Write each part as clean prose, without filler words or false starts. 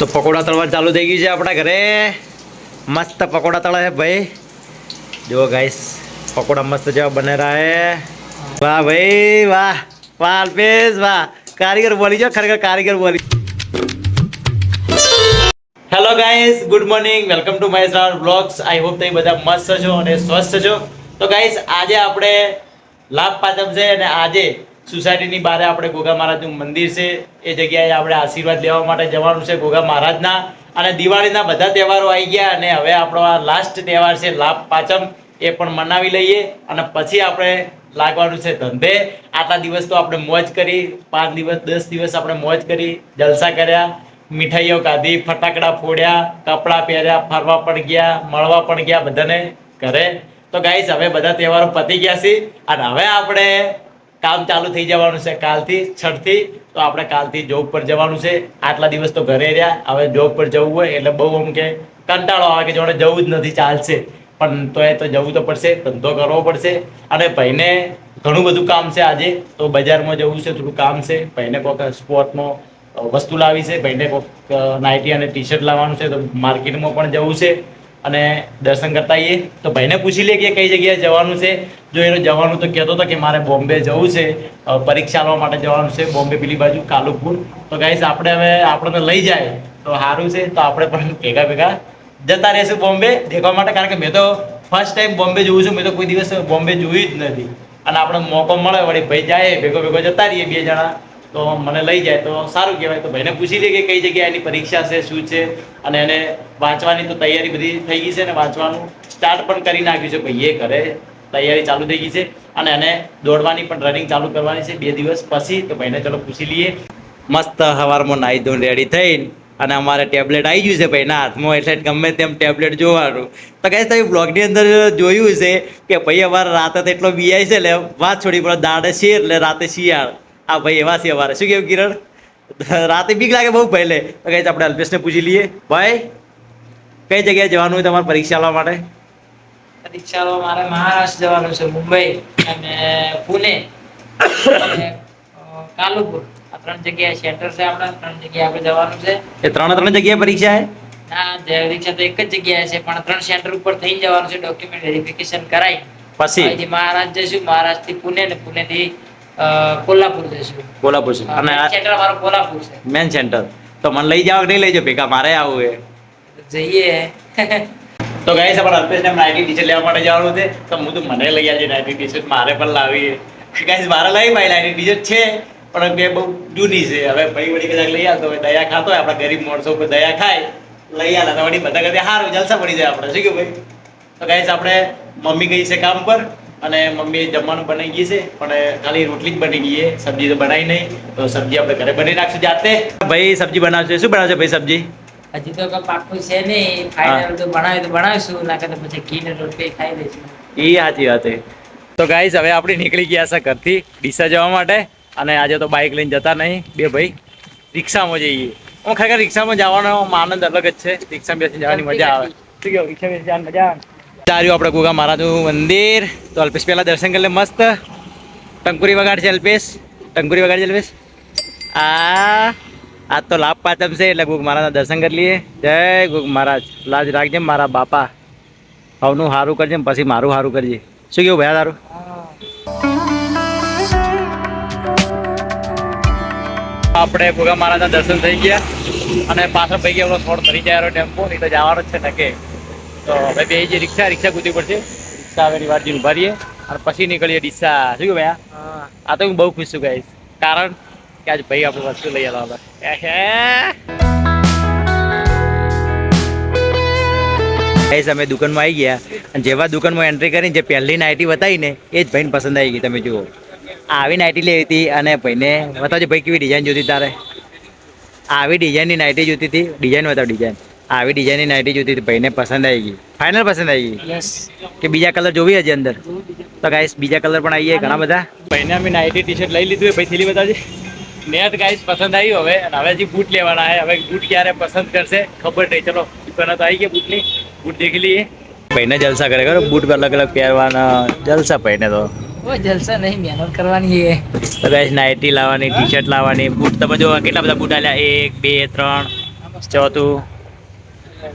તો પકોડા તળવા ચાલુ થઈ ગયું છે આપણા ઘરે. મસ્ત પકોડા તળે છે ભાઈ. જો ગાઈસ પકોડા મસ્ત જેવા બને રહ્યા હે. વાહ ભાઈ વાહ. વાહ અલ્પેશ વાહ. કારીગર બોલી જો ખરેખર કારીગર બોલી. Hello guys, good morning, welcome to my channel vlogs. I hope તમે બધા મસ્ત છો અને સ્વસ્થ છો. તો ગાઈસ આજે આપણે લાભ પાંચમ છે અને આજે સોસાયટીની બહાર આપણે ગોગા મહારાજનું મંદિર છે એ જગ્યાએ આપણે આશીર્વાદ લેવા માટે જવાનું છે ગોગા મહારાજના. અને દિવાળીના બધા તહેવારો આવી ગયા અને હવે આપણો આ લાસ્ટ તહેવાર છે લાભ પાંચમ, એ પણ મનાવી લઈએ અને પછી આપણે લાગવાનું છે ધંધે. આટલા દિવસ તો આપણે મોજ કરી, 5 દિવસ 10 દિવસ આપણે મોજ કરી, જલસા કર્યા, મીઠાઈઓ ખાધી, ફટાકડા ફોડ્યા, કપડાં પહેર્યા, ફરવા પણ ગયા, મળવા પણ ગયા બધાને ઘરે. તો ગાઈસ હવે બધા તહેવારો પતી ગયા છે અને હવે આપણે કામ ચાલુ થઈ જવાનું છે કાલથી, છઠથી. તો આપણે કાલથી જોબ પર જવાનું છે. આટલા દિવસ તો ઘરે રહ્યા, હવે જોબ પર જવું હોય એટલે બહુ આમ કે કંટાળો આવે કે જોડે જવું જ નથી, ચાલશે પણ તોય તો જવું તો પડશે, ધંધો કરવો પડશે. અને ભાઈને ઘણું બધું કામ છે આજે, તો બજારમાં જવું છે, થોડું કામ છે. ભાઈને કોઈક સ્પોર્ટમાં વસ્તુ લાવી છે, ભાઈને કોઈક નાઇટી અને ટી શર્ટ લાવવાનું છે, તો માર્કેટમાં પણ જવું છે અને દર્શન કરતા આવીએ. તો ભાઈને પૂછી લે કે કઈ જગ્યાએ જવાનું છે. જો એને જવાનું તો કહેતો હતો કે મારે બોમ્બે જવું છે, પરીક્ષા આપવા માટે જવાનું છે બોમ્બે, પેલી બાજુ કાલુપુર. તો ગાઈસ આપણે હવે આપણને લઈ જાય તો સારું છે, તો આપણે પણ ભેગા ભેગા જતા રહેશું બોમ્બે દેખવા માટે. કારણ કે મેં તો ફર્સ્ટ ટાઈમ બોમ્બે જોઉં છું, મેં તો કોઈ દિવસ બોમ્બે જોયું જ નથી. અને આપણે મોકો મળે વળી ભાઈ જાય ભેગો ભેગો જતા રહીએ 2 જણા, તો મને લઈ જાય તો સારું કહેવાય. તો ભાઈને પૂછી લે કે કઈ જગ્યાએ એની પરીક્ષા છે, શું છે. અને એને વાંચવાની તો તૈયારી બધી થઈ ગઈ છે ને વાંચવાનું સ્ટાર્ટ પણ કરી નાખ્યું છે ભાઈએ. ઘરે તૈયારી ચાલુ થઈ ગઈ છે અને એને દોડવાની પણ રનિંગ ચાલુ કરવાની છે 2 દિવસ પછી. તો ભાઈને ચલો પૂછી લઈએ. મસ્ત સવારમાં નાહી ધોઈને રેડી થઈને અને અમારે ટેબ્લેટ આવી ગયું છે ભાઈના હાથમાં, એટલે ગમે તેમ ટેબ્લેટ જોવાનું. તો ગાઈસ તમે બ્લોગની અંદર જોયું છે કે ભાઈ અમારે રાતે તો એટલો બીઆઈ છે એટલે વાત છોડી પડે, દાડે શેર એટલે રાતે શિયાળ. આ ભાઈ એવા છે અમારે. શું કેવું કિરણ? રાતે બીક લાગે બહુ પહેલે. તો ગાઈસ આપણે અલ્પેશને પૂછી લઈએ. ભાઈ કઈ જગ્યાએ જવાનું હોય તમારે પરીક્ષા આપવા માટે? પરીક્ષા મારે મહારાષ્ટ્ર જવાનું છે, મુંબઈ અને પુણે અને કાલુપુર. આ 3 જગ્યાએ સેન્ટર છે. આપણા 3 જગ્યાએ આપણે જવાનું છે. એ ત્રણ જગ્યાએ પરીક્ષા છે? ના, પરીક્ષા તો એક જ જગ્યાએ છે પણ 3 સેન્ટર ઉપર થઈને જવાનું છે. ડોક્યુમેન્ટ વેરિફિકેશન કરાઈ પછી અહીંથી મહારાષ્ટ્ર જઈશું, મહારાષ્ટ્ર થી પુણે ને પુણે થી કોલ્હાપુર જઈશું. કોલ્હાપુર છે અને સેન્ટર અમારું કોલ્હાપુર છે, મેન સેન્ટર. તો મને લઈ જાવ કે નહીં લઈ જાવ ભેગા? મારે આવું છે. જઈએ. તો ગાઈસ આપણે અલ્પેશને નાઇટી ટી શર્ટ લેવા માટે જવાનું છે. તો હું તો મને લઈ આવજે નાઇટી ટી શર્ટ, મારે પણ લાવી. ગાઈસ મારે લઈ ભાઈ નાઇટી ટી શર્ટ છે પણ બે બહુ જૂની છે. હવે ભાઈ વળી કદાચ લઈ આવતો હોય, દયા ખાતો હોય, આપણા ગરીબ માણસો ઉપર દયા ખાય, લઈ આલે તો વળી બધા કદાચ સારું જલસા પડી જાય આપણે. શું કે ભાઈ? તો ગાઈસ આપણે મમ્મી ગઈ છે કામ પર અને મમ્મી જમવાનું બનાવી ગઈ છે પણ ખાલી રોટલી જ બની ગઈ છે, સબ્જી તો બનાવી નહીં. તો સબ્જી આપણે ઘરે બનાવી નાખશું જાતે. ભાઈ સબ્જી બનાવશે. શું બનાવશે ભાઈ સબ્જી? હજી તો કઈ પાકું છે નહીં, ફાઇનલ તો બનાવીશું, ના તો પછી ઘી ને રોટલી ખાઈ લઈશું. એ સાચી વાત છે. તો ગાઈસ હવે આપણે નીકળી ગયા છે ઘરથી ડીસા જવા માટે. અને આજે તો બાઇક લઈને જતા નહીં, બે ભાઈ રિક્ષામાં જઈએ. હું ખરેખર રિક્ષામાં જવાનો આનંદ અલગ જ છે. રિક્ષામાં બેસી જવાની મજા આવે. શું કેવું? રિક્ષા બેસી જવાની મજા આવે. ચાર્યું આપણે ગોગા મહારાજનું મંદિર. તો અલ્પેશ પહેલાં દર્શન કરી લે મસ્ત. ટંકુરી વગાડ છે અલ્પેશ, ટંકુરી વગાડ છે અલ્પેશ. આજ તો લાભ પાંચમ છે એટલે ગોગ મહારાજના દર્શન કરી લઈએ. જય ગોગ મહારાજ. લાજ રાખજે મારા બાપા, હવનું સારું કરજે પછી મારું સારું કરજે. શું કેવું ભયા તારું? આપણે ગોગા મહારાજના દર્શન થઈ ગયા અને પાછળ ભાઈ ગયા થોડો ફરી જાય ટેમ્પો, નહીં તો જવાનો જ છે નકે. તો હવે બે જે રિક્ષા કૂદવી પડશે. રિક્ષા હવે રિવારજી ઉભા રહીએ અને પછી નીકળીએ ડીસા. શું કે ભયા? આ તો હું બહુ ખુશ છું ગાઈસ, કારણ કે આજ ભાઈ આપણે વસ્તુ લઈ આવ્યા હતા. અમે દુકાનમાં આવી ગયા અને જેવા દુકાનમાં એન્ટ્રી કરીને જે પહેલી નાઇટી બતાવી ને એ જ ભાઈને પસંદ આવી ગઈ. તમે જુઓ, આવી નાઇટી લેવી હતી અને ભાઈને બતાવજો ભાઈ કેવી ડિઝાઇન જોતી તારે. આવી ડિઝાઇનની નાઇટી જોતી હતી. ડિઝાઇન બતાવ, ડિઝાઇન. આવી ડિઝાઇનની નાઇટી જોતી હતી, ભાઈને પસંદ આવી ગઈ. ફાઇનલ પસંદ આવી ગઈ કે બીજા કલર જોવી હજી અંદર? તો ગાઈસ બીજા કલર પણ આવીએ ઘણા બધા. ભાઈને અમે નાઇટી ટી શર્ટ લઈ લીધું. ભાઈ થેલી બતાવજે. નેટ ગાઈસ પસંદ આવ્યું. હવે હવે હજી બૂટ લેવાના છે. હવે બૂટ ક્યારે પસંદ કરશે ખબર નહીં. ચલો દુકાને તો આવી ગયા બૂટની, બૂટ દેખી લઈએ. ભાઈને જલસા કરે ખરો, બૂટ અલગ અલગ પહેરવાના જલસા. ભાઈને તો જલસા નહીં, મહેનત કરવાની છે. તો ગાઈસ નાઇટી લાવવાની, ટી શર્ટ લાવવાની, બૂટ તમે જો કેટલા બધા બૂટ આલ્યા, 1 2 3 ચોથું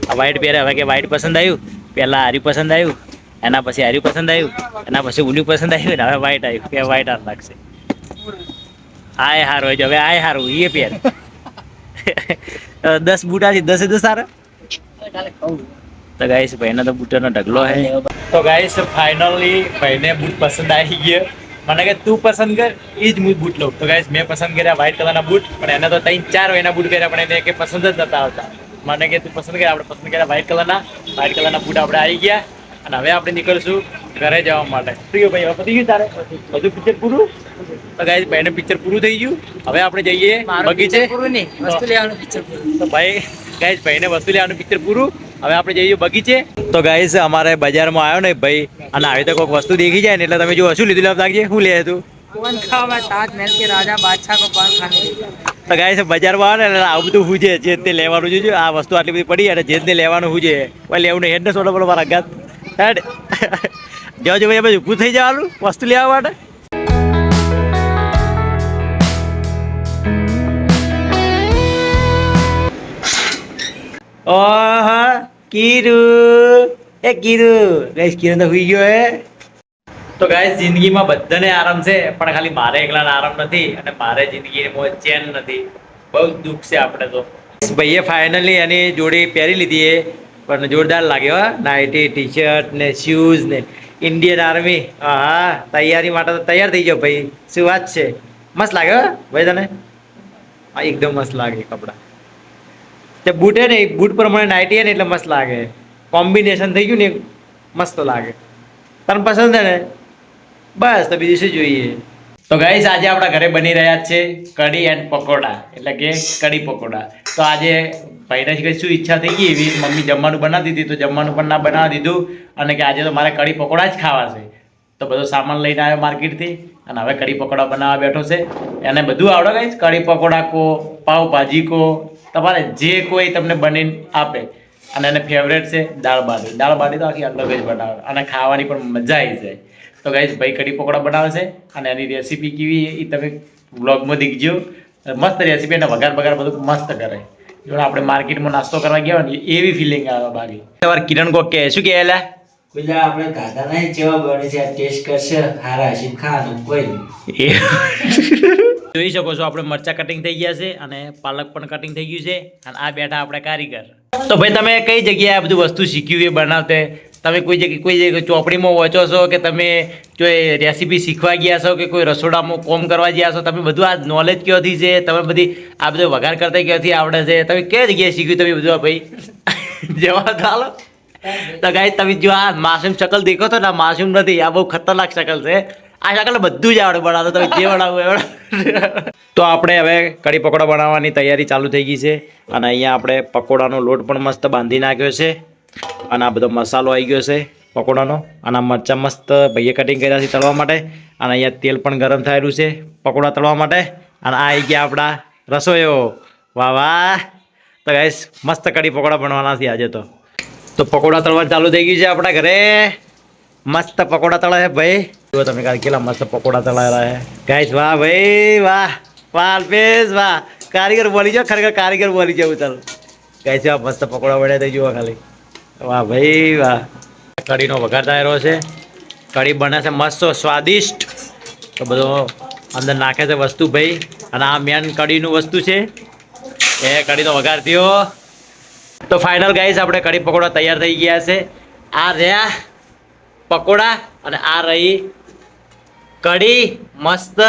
આ વ્હાઈટ પહેરે, હવે કે વ્હાઈટ પસંદ આવ્યું, પહેલા હાર્યું પસંદ આવ્યું, એના પછી હાર્યું પસંદ આવ્યું, એના પછી ઉલ્યું પસંદ આવ્યું ને હવે વ્હાઈટ આવ્યું કે વ્હાઈટ હાર લાગશે. આય હારું હોય હવે આય હારું એ પહેર. 10 બૂટા છે, 10 10 સારા. તો ગાઈસ ભાઈનો તો બૂટનો ઢગલો હે. તો ગાઈસ ફાઇનલી ભાઈને બૂટ પસંદ આવી ગયો. મને કે તું પસંદ કર એ જ હું બૂટ લઉં. તો ગાઈસ મેં પસંદ કર્યા વ્હાઈટ કલરના બૂટ, પણ એને તો 3-4 એના બૂટ કર્યા પણ એને કે પસંદ જ નતા આવતા. મને કે તું પસંદ કર, આપણે પસંદ કર્યા વ્હાઈટ કલરના બૂટ આપણે આવી ગયા. અને હવે આપણે નીકળશું ઘરે જવા માટે. શું ભાઈ હવે પતી ગયું તારે બધું પિક્ચર પૂરું? તો ગાઈસ ભાઈને પિક્ચર પૂરું થઈ ગયું. હવે આપણે જઈએ બગીચે. પૂરું નહીં, વસ્તુ લેવાનું પિક્ચર પૂરું. તો ભાઈ ગાઈસ ભાઈને વસ્તુ લેવાનું પિક્ચર પૂરું. હવે આપણે જઈએ બગીચે. તો ગાઈસ અમારે બજારમાં આવ્યો ને ભાઈ, અને આવી તો કોઈક વસ્તુ દેખી જાય ને એટલે તમે જો શું લીધું લાવ લાગજે. શું લે તું? कौन खावा ताजमहल के राजा बादशाह को पान खाने તો ગાઈસ બજારમાં આવે ને એટલે આવું બધું હું છે જે તે લેવાનું છે. આ વસ્તુ આટલી બધી પડી અને જે તે લેવાનું હું છે ભાઈ લેવું નહીં. હેડ ને સોડો બોલો મારા ગાત હેડ જવા જો ભાઈ આપણે ઊભું થઈ જવાનું વસ્તુ લેવા માટે. ઓહો કીરું એ કીરું ગાઈસ કીરું તો હુઈ ગયો હે. તો ગાઈસ જિંદગીમાં બધાને આરામ છે પણ ખાલી મારે એકલાને આરામ નથી અને મારે જિંદગીમાં ચેન નથી. બહુ દુઃખ છે આપણે તો. ભાઈએ ફાઇનલી એની જોડી પહેરી લીધી એ પણ જોરદાર લાગ્યો. નાઇટી ટી શર્ટ ને શૂઝ ને ઇન્ડિયન આર્મી. હા તૈયારી માટે તો તૈયાર થઈ ગયો ભાઈ. શું વાત છે, મસ્ત લાગ્યો ભાઈ તને? હા એકદમ મસ્ત લાગે કપડાં. તે બૂટ હે ને બૂટ પ્રમાણે નાઇટી હે ને એટલે મસ્ત લાગે. કોમ્બિનેશન થઈ ગયું ને મસ્ત લાગે. તને પસંદ છે ને? બસ તો બીજું શું જોઈએ. તો ગાઈસ આજે આપણા ઘરે બની રહ્યા છે કઢી એન્ડ પકોડા, એટલે કે કઢી પકોડા. તો આજે ભાઈને કઈ શું ઈચ્છા થઈ ગઈ એવી મમ્મી જમવાનું બનાવી દીધી, તો જમવાનું પણ ના બનાવી દીધું અને કે આજે તો મારે કઢી પકોડા જ ખાવા છે. તો બધો સામાન લઈને આવ્યો માર્કેટથી અને હવે કઢી પકોડા બનાવવા બેઠો છે. એને બધું આવડે ગાઈસ, કઢી પકોડા કો, પાવભાજી કો, તમારે જે કોઈ તમને બનીને આપે. અને એને ફેવરેટ છે દાળ બાટી. દાળ બાટી તો આખી અલગ જ બનાવે અને ખાવાની પણ મજા આવી જાય. તો ગાઈસ ભાઈ કઢી પકોડા બનાવે છે અને એની રેસીપી કેવી એ તમે વ્લોગમાં દીખજો. મસ્ત રેસીપી અને વઘાર બધું મસ્ત કરે. જો આપણે માર્કેટમાં નાસ્તો કરવા ગયા હોય ને એવી ફિલિંગ આવે બાકી. તમારે કિરણ કોક કે શું કહે એલા? પેલા આપણે ગાધા નહીં જેવા બને છે આ ટેસ્ટ કરશે હારા હશે ખાવાનું કોઈ નહીં. જોઈ શકો છો આપણે મરચા કટિંગ થઈ ગયા છે અને પાલક પણ કટિંગ થઈ ગયું છે અને આ બેઠા આપણે કારીગર. તો ભાઈ તમે કઈ જગ્યાએ આ બધું વસ્તુ શીખ્યું એ બનાવતે? તમે કોઈ જગ્યાએ ચોપડીમાં વાંચો છો કે તમે જો રેસીપી શીખવા ગયા છો કે કોઈ રસોડામાં કોમ કરવા ગયા છો? તમે બધું આ નોલેજ ક્યાંથી છે? તમે બધી આ બધું વઘાર કરતા ક્યાંથી આવડે છે? તમે કઈ જગ્યાએ શીખ્યું તમે બધું? ભાઈ જવાબ હાલો. તો ગાઈસ તમે જો આ માસૂમ શકલ દેખો તો ને, માસૂમ નથી, આ બહુ ખતરનાક શકલ છે. આ શકલ બધું જ આવડે બનાવતો, તમે જે બનાવો એવડે. તો આપણે હવે કઢી પકોડા બનાવવાની તૈયારી ચાલુ થઈ ગઈ છે અને અહીંયા આપણે પકોડાનો લોટ પણ મસ્ત બાંધી નાખ્યો છે અને આ બધો મસાલો આવી ગયો છે પકોડાનો. અને આ મરચાં મસ્ત ભાઈએ કટિંગ કર્યા છે તળવા માટે અને અહીંયા તેલ પણ ગરમ થયેલું છે પકોડા તળવા માટે. અને આ આવી ગયા આપણા રસોઈઓ. વાહ વાહ. તો ગાઈસ મસ્ત કઢી પકોડા બનવાના છે આજે. તો પકોડા તળવા ચાલુ થઈ ગયું છે આપણા ઘરે. મસ્ત પકોડા તળે છે ભાઈ. જો તમે કેટલા મસ્ત પકોડા તળાયેલા છે ગાઈસ. વાહ ભાઈ વાહ. વાહ અલ્પેશ વાહ. કારીગર બોલી જાઓ, ખરેખર કારીગર બોલી જાવ. ચાલો ગાઈસ આ મસ્ત પકોડા બન્યા થઈ જુઓ ખાલી. વાહ ભાઈ વાહ. કઢીનો વઘાર થયેલો છે. કઢી બને છે મસ્ત સ્વાદિષ્ટ. તો બધો અંદર નાખે છે વસ્તુ ભાઈ. અને આ મેન કઢીનું વસ્તુ છે એ કઢીનો વઘાર થયો. તો ફાઇનલ ગાઈસ આપણે કઢી પકોડા તૈયાર થઈ ગયા છે. આ રહ્યા પકોડા અને આ રહી કઢી મસ્ત.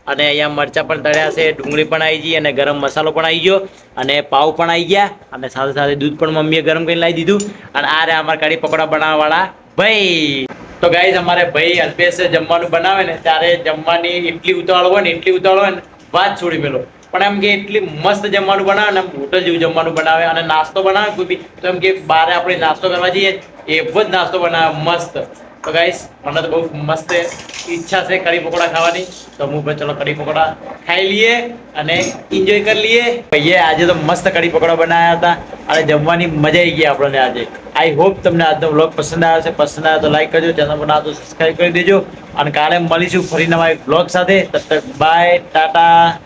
અને અહીંયા મરચાં પણ તળ્યા છે, ડુંગળી પણ આવી ગઈ અને ગરમ મસાલો પણ આવી ગયો અને પાવ પણ આવી ગયા અને સાથે સાથે દૂધ પણ મમ્મીએ ગરમ કરીને લાવી દીધું. અને આ રહ્યા અમારા કઢી પકોડા બનાવવાવાળા ભાઈ. તો ગાઈસ અમારે ભાઈ અલ્પેશ જમવાનું બનાવે ને ત્યારે જમવાની એટલી ઉતાવળ હોય ને વાત છોડી મેલો. પણ એમ કે એટલી મસ્ત જમવાનું બનાવે ને, હોટલ જેવું જમવાનું બનાવે. અને નાસ્તો બનાવે કોઈ બી તો એમ કે બહાર આપણે નાસ્તો કરવા જઈએ એવો જ નાસ્તો બનાવે મસ્ત. તો ગાઈસ મને તો બહુ મસ્ત ઈચ્છા છે કઢી પકોડા ખાવાની. તો હું ભાઈ ચલો કઢી પકોડા ખાઈ લઈએ અને એન્જોય કરી લઈએ. ભાઈએ આજે તો મસ્ત કઢી પકોડા બનાવ્યા હતા અને જમવાની મજા આવી ગઈ આપણને આજે. આઈ હોપ તમને આજનો વ્લોગ પસંદ આવ્યો છે. પસંદ આવ્યો તો લાઈક કરજો, ચેનલ પર ના તો સબસ્ક્રાઈબ કરી દેજો. અને કાલે મળીશું ફરી નવા એક વ્લોગ સાથે. તબ તક બાય, ટાટા.